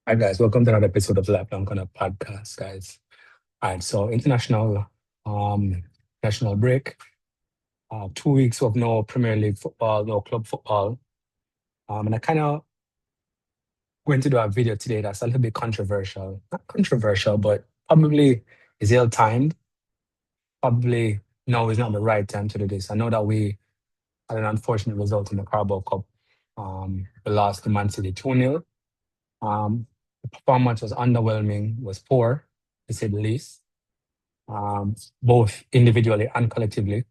Hi guys, welcome to another episode of the Lifelong Connect podcast, guys. All right, so um national break, 2 weeks of no Premier League football, no club football. And I kind of going to do a video today that's a little bit controversial. Not controversial, but probably is ill-timed. Probably no, is not the right time to do this. I know that we had an unfortunate result in the Carabao Cup. We lost to Man City 2-0. Um, the performance was underwhelming, was poor, to say the least, both individually and collectively.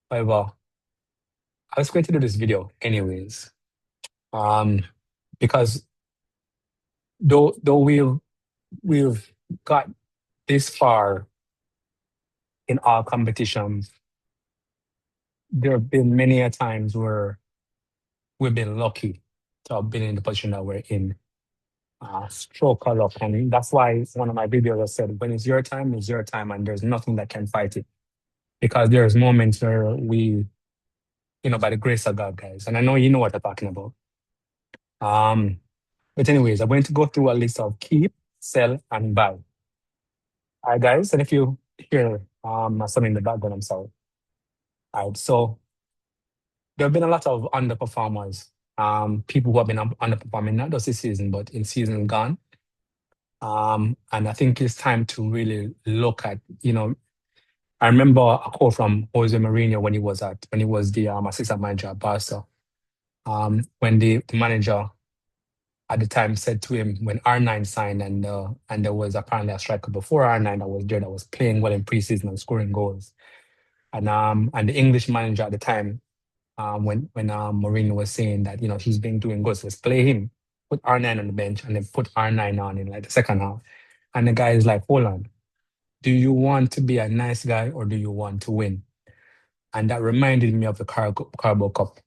However, I was going to do this video anyways, um, because though we've got this far in our competitions, there have been many a times where we've been lucky to have been in the position that we're in. Stroke of luck, and that's why one of my videos I said, when it's your time, and there's nothing that can fight it. Because there's moments where by the grace of God, guys, and I know you know what I'm talking about. Um, but anyways, I'm going to go through a list of keep, sell, and buy. All right, guys, and if you hear something in the background, I'm sorry. All right, so there have been a lot of underperformers, people who have been underperforming not just this season, but in season gone. And I think it's time to really look at, I remember a quote from Jose Mourinho when he was the assistant manager at Barca. When the manager at the time said to him when R9 signed, and there was apparently a striker before R9 that was there that was playing well in preseason and scoring goals. And the English manager at the time, when Mourinho was saying that he's been doing good, so let's play him, put R9 on the bench, and then put R9 on in like the second half. And the guy is like, hold on, do you want to be a nice guy or do you want to win? And that reminded me of the Carabao Cup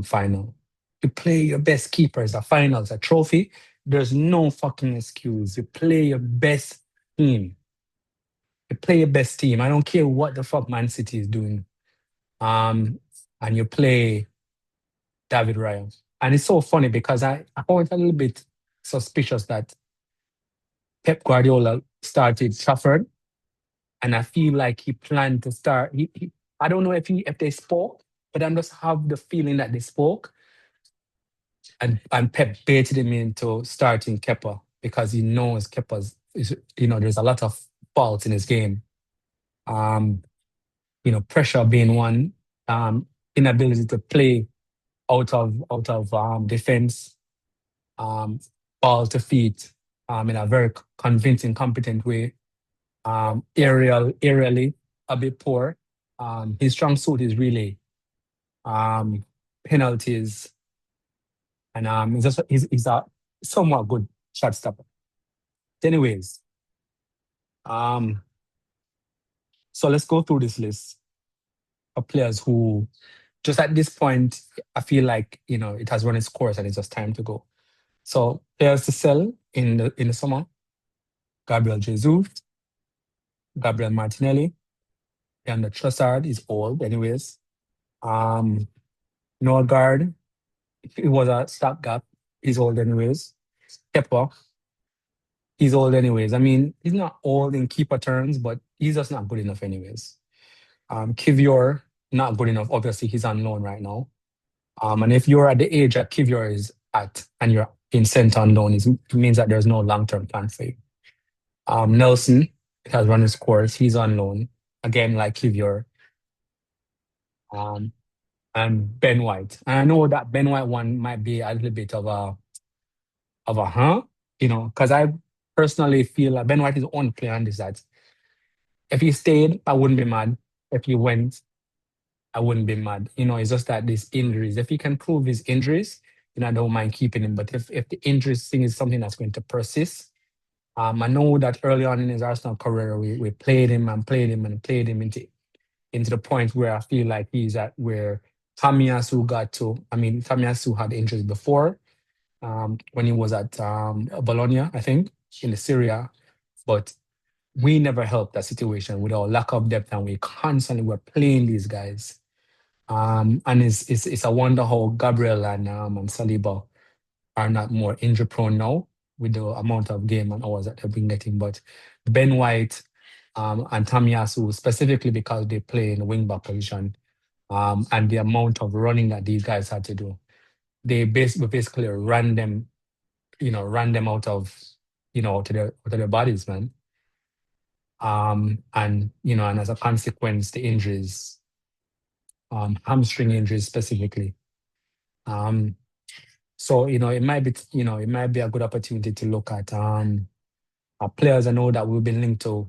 final. You play your best keepers, a finals, a trophy. There's no fucking excuse. You play your best team. You play your best team. I don't care what the fuck Man City is doing. Um, and you play David Raya. And it's so funny because I found it a little bit suspicious that Pep Guardiola started Trafford, and I feel like he planned to start. I don't know if they spoke, but I just have the feeling that they spoke, and Pep baited him into starting Kepa because he knows there's a lot of faults in his game. Um, Pressure being one, inability to play out of defense, um, ball to feet, in a very convincing, competent way. Aerially a bit poor. His strong suit is really um, penalties, and he's a somewhat good shot stopper. Anyways, um, so let's go through this list of players who, just at this point, I feel like it has run its course and it's just time to go. So players to sell in the summer: Gabriel Jesus, Gabriel Martinelli, and the Trossard is old, anyways. Um, Norgard, it was a stopgap. He's old, anyways. Kepa, he's old, anyways. I mean, he's not old in keeper terms, but he's just not good enough, anyways. Kivior, not good enough. Obviously, he's on loan right now. And if you're at the age that Kivior is at and you're in center on loan, it means that there's no long-term plan for you. Nelson has run his course. He's on loan. Again, like Kivior. Um, and Ben White. And I know that Ben White one might be a little bit of a because I personally feel like Ben White is the only player on this that if he stayed, I wouldn't be mad. If he went, I wouldn't be mad. It's just that these injuries. If he can prove his injuries, I don't mind keeping him. But if the injuries thing is something that's going to persist, I know that early on in his Arsenal career, we played him and played him and played him into the point where I feel like he's at where Tamiyasu got to. I mean, Tamiyasu had injuries before, when he was at Bologna, I think, in the Syria. But we never helped that situation with our lack of depth, and we constantly were playing these guys. And it's a wonder how Gabriel and Saliba are not more injury prone now. with the amount of game and hours that they've been getting. But Ben White and Tamiyasu, specifically because they play in the wing back position, and the amount of running that these guys had to do, basically ran them, ran them out of, to their bodies, man. And as a consequence, the injuries, hamstring injuries specifically. Um, so it might be a good opportunity to look at players. I know that we've been linked to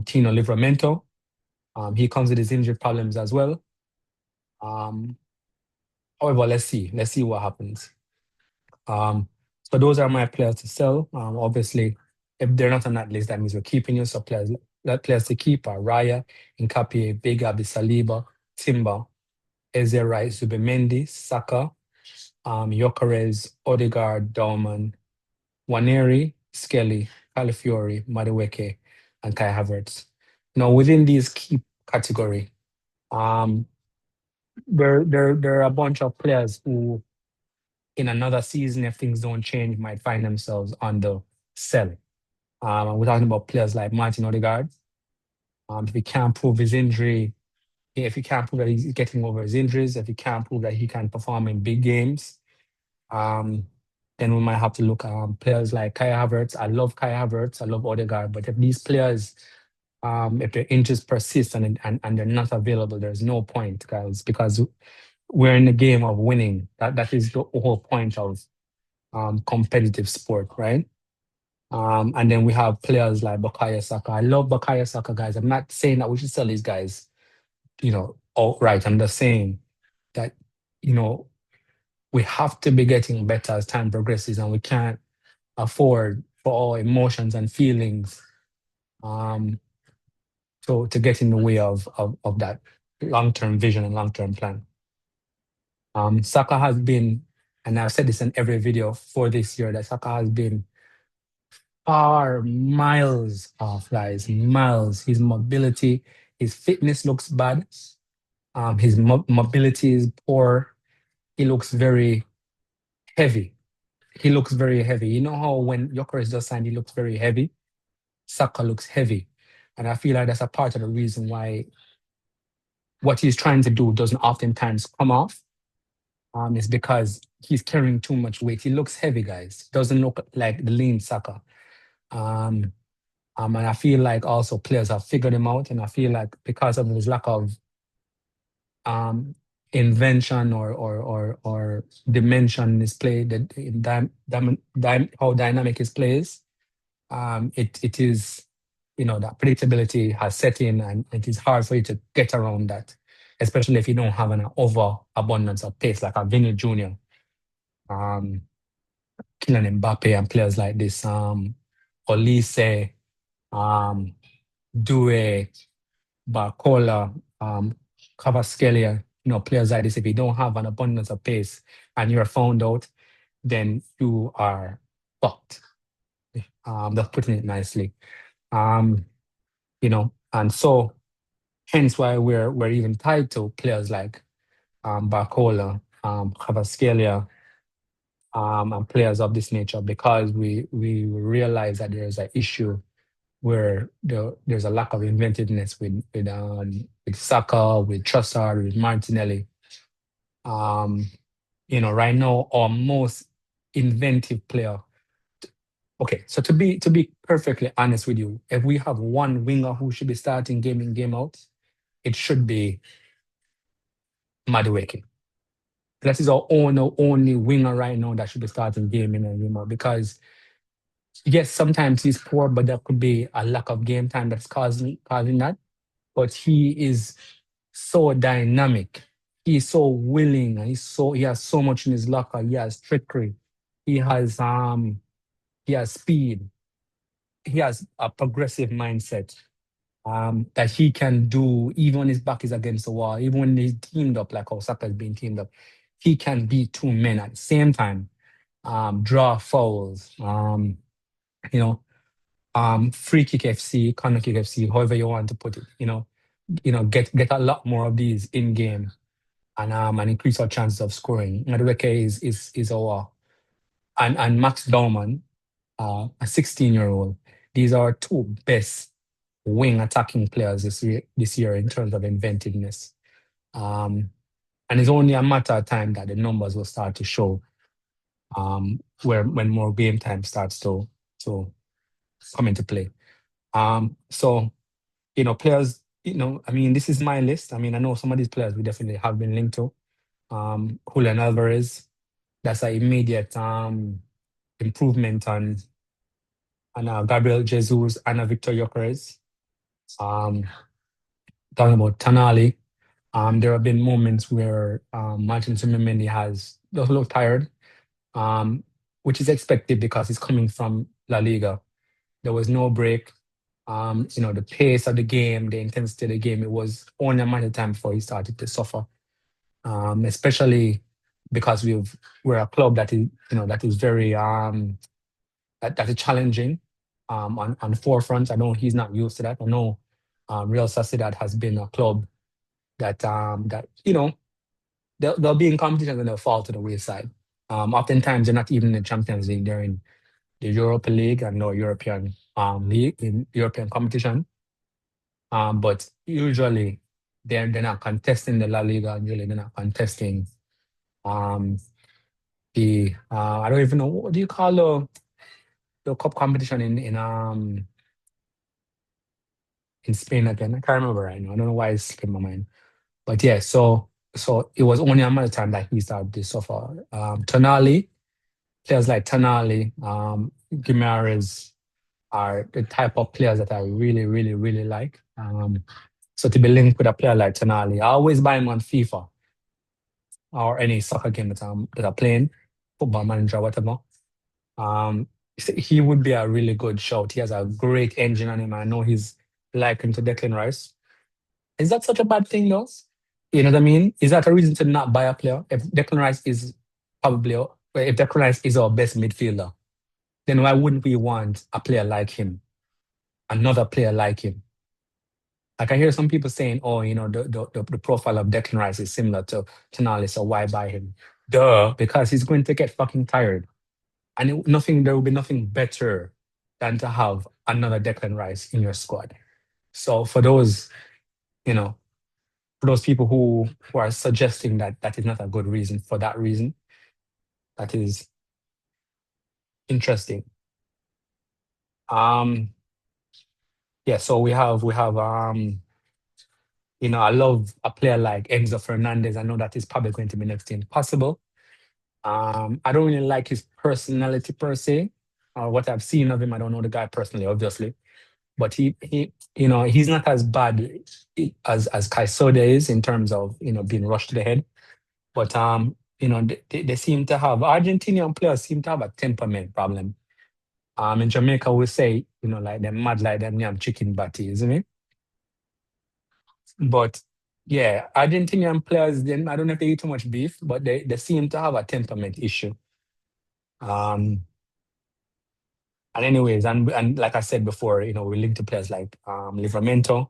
Tino Livramento. He comes with his injury problems as well. Um, However, let's see what happens. Um, so those are my players to sell. Obviously, if they're not on that list, that means we're keeping you. So players to keep are Raya, Nkapie, Big Abi, Saliba, Timber, Eze Rice, Zubimendi, Saka, Gyökeres, Odegaard, Dorman, Waneri, Skelly, Calafiori, Madueke, and Kai Havertz. Now, within these key category, um, there are a bunch of players who, in another season, if things don't change, might find themselves on the sell. And we're talking about players like Martin Odegaard. If he can't prove his injury, if he can't prove that he's getting over his injuries, if he can't prove that he can perform in big games, um, then we might have to look at players like Kai Havertz. I love Kai Havertz. I love Odegaard. But if these players, if their injuries persist and they're not available, there's no point, guys, because we're in the game of winning. That is the whole point of competitive sport, right? And then we have players like Bukayo Saka. I love Bukayo Saka, guys. I'm not saying that we should sell these guys, outright. I'm just saying that, you know, we have to be getting better as time progresses, and we can't afford for our emotions and feelings um, to get in the way of that long-term vision and long-term plan. Saka has been, and I've said this in every video for this year, that Saka has been far miles off, guys, miles. His mobility, his fitness looks bad. His mobility is poor. He looks very heavy. He looks very heavy. You know how when Gyökeres just signed, he looks very heavy? Saka looks heavy. And I feel like that's a part of the reason why what he's trying to do doesn't oftentimes come off. Is because he's carrying too much weight. He looks heavy, guys. Doesn't look like the lean Saka. Um, and I feel like also players have figured him out, and I feel like because of his lack of um, invention or dimension in his play, how dynamic his play is, it is, that predictability has set in, and it is hard for you to get around that, especially if you don't have an overabundance of pace like a Vinny Jr., um, Kylian Mbappe, and players like this, Olise, um, Due, Barcola, Kvaratskhelia, players like this. If you don't have an abundance of pace and you're found out, then you are fucked. That's putting it nicely. Um, and so hence why we're even tied to players like Barcola, Kvaratskhelia, and players of this nature, because we realize that there's an issue where there's a lack of inventiveness with Saka, with Trossard, with Martinelli. Um, right now, our most inventive player. Okay, so to be perfectly honest with you, if we have one winger who should be starting game in, game out, it should be Madueke. That is our only winger right now that should be starting game in and game out, because yes, sometimes he's poor, but there could be a lack of game time that's causing that. But he is so dynamic. He's so willing, and he has so much in his locker. He has trickery. He has he has speed. He has a progressive mindset that he can do even when his back is against the wall, even when he's teamed up like Osaka is being teamed up. He can beat two men at the same time, draw fouls, you know, free kick FC, corner kick FC, however you want to put it, get a lot more of these in game, and increase our chances of scoring. Madueke is our, and Max Dauman. a 16-year-old. These are two best wing attacking players this year in terms of inventiveness. Um, and it's only a matter of time that the numbers will start to show where when more game time starts to come into play. So players, I mean, this is my list. I mean, I know some of these players we definitely have been linked to. Julian Alvarez, that's an immediate improvement on Gabriel Jesus and Victor Gyökeres. Um, Talking about Tonali, there have been moments where Martin Zubimendi does look tired, um, which is expected because he's coming from La Liga. There was no break. The pace of the game, the intensity of the game, it was only a matter of time before he started to suffer. Especially because we're a club that is very that is challenging on the forefront. I know he's not used to that. I know Real Sociedad has been a club that they'll be in competition and they'll fall to the wayside. Oftentimes they're not even in the Champions League; they're in the Europa League and no European league in European competition. But usually they're not contesting the La Liga, and usually they're not contesting um the I don't even know what do you call the cup competition in Spain again. I can't remember right now. I don't know why it's slipping my mind. But yeah, so it was only a matter of time that he started to suffer. Tonali, players like Tonali, Guimaraes are the type of players that I really, really, really like. So to be linked with a player like Tonali, I always buy him on FIFA or any soccer game that I'm playing, football manager, whatever. He would be a really good shout. He has a great engine on him. I know he's likened to Declan Rice. Is that such a bad thing, though? You know what I mean? Is that a reason to not buy a player? If Declan Rice is probably, well, if Declan Rice is our best midfielder, then why wouldn't we want a player like him, another player like him? Like I hear some people saying, oh, the profile of Declan Rice is similar to Tonali, so why buy him? Duh, because he's going to get fucking tired. And there will be nothing better than to have another Declan Rice in your squad. So you know, for those people who are suggesting that that is not a good reason for that reason, that is interesting. Um, yeah, so I love a player like Enzo Fernandez. I know that is probably going to be next to impossible. I don't really like his personality per se, or what I've seen of him. I don't know the guy personally, obviously, but he's not as bad as Caicedo is in terms of being rushed to the head. But they seem to have Argentinian players seem to have a temperament problem. In Jamaica we say like they're mad like them yam chicken batty, isn't it? But yeah, Argentinian players, then I don't know if they eat too much beef, but they seem to have a temperament issue. Um, and anyways, and like I said before, we link to players like Livramento,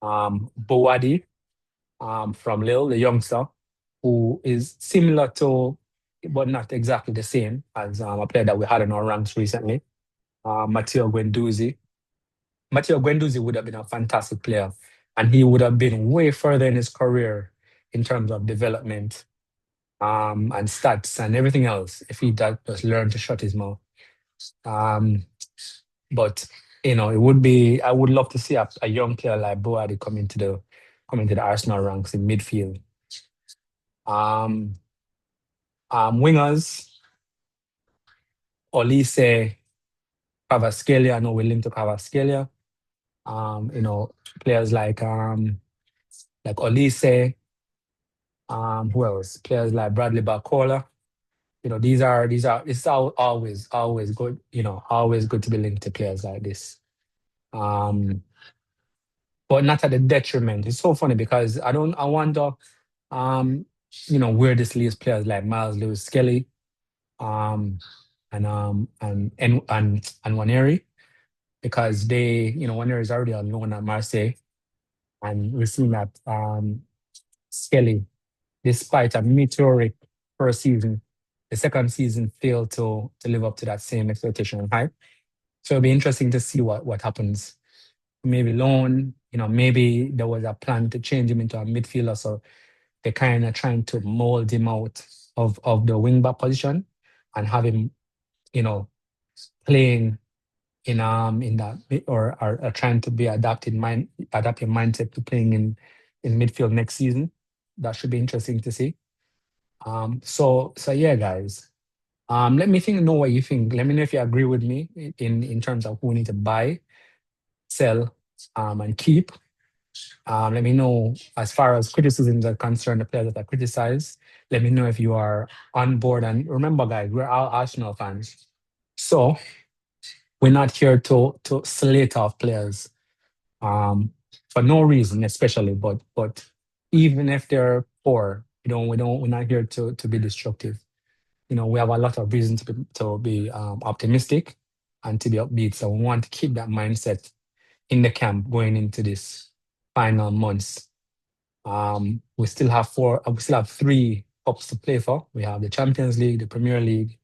Bowadi, from Lille, the youngster, who is similar to, but not exactly the same as a player that we had in our ranks recently, Matteo Guendouzi. Matteo Guendouzi would have been a fantastic player, and he would have been way further in his career in terms of development, and stats and everything else if he does just learn to shut his mouth. Um, but it would be I would love to see a young player like Boadi come into the Arsenal ranks in midfield. Um, Wingers, Olise, Kvaratskhelia. I know we're linked to Kvaratskhelia. Um, you know, Players like Olise. Who else? Players like Bradley Barcola. It's always good. Always good to be linked to players like this. Um, but not at the detriment. It's so funny because I wonder, um, where this leaves players like Miles Lewis Skelly, um, and Waneri, because Waneri is already on loan at Marseille, and we've seen that Skelly, despite a meteoric first season, the second season failed to live up to that same expectation and hype. So it'll be interesting to see what happens. Maybe loan, maybe there was a plan to change him into a midfielder, so they're kind of trying to mold him out of the wing back position and have him, you know, playing in that or are trying to be adapting mindset to playing in midfield next season. That should be interesting to see. So yeah, guys. Let me know what you think. Let me know if you agree with me in terms of who we need to buy, sell, and keep. Let me know as far as criticisms are concerned, the players that are criticized. Let me know if you are on board. And remember, guys, we're all Arsenal fans. So we're not here to slate off players um, for no reason, especially. But even if they're poor, we're not here to be destructive. We have a lot of reason to be optimistic and to be upbeat. So we want to keep that mindset in the camp going into this final months. We still have three cups to play for. We have the Champions League, the Premier League,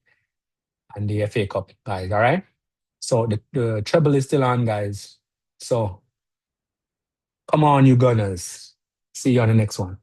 and the FA Cup, guys. All right. So the treble is still on, guys. So come on, you Gunners. See you on the next one.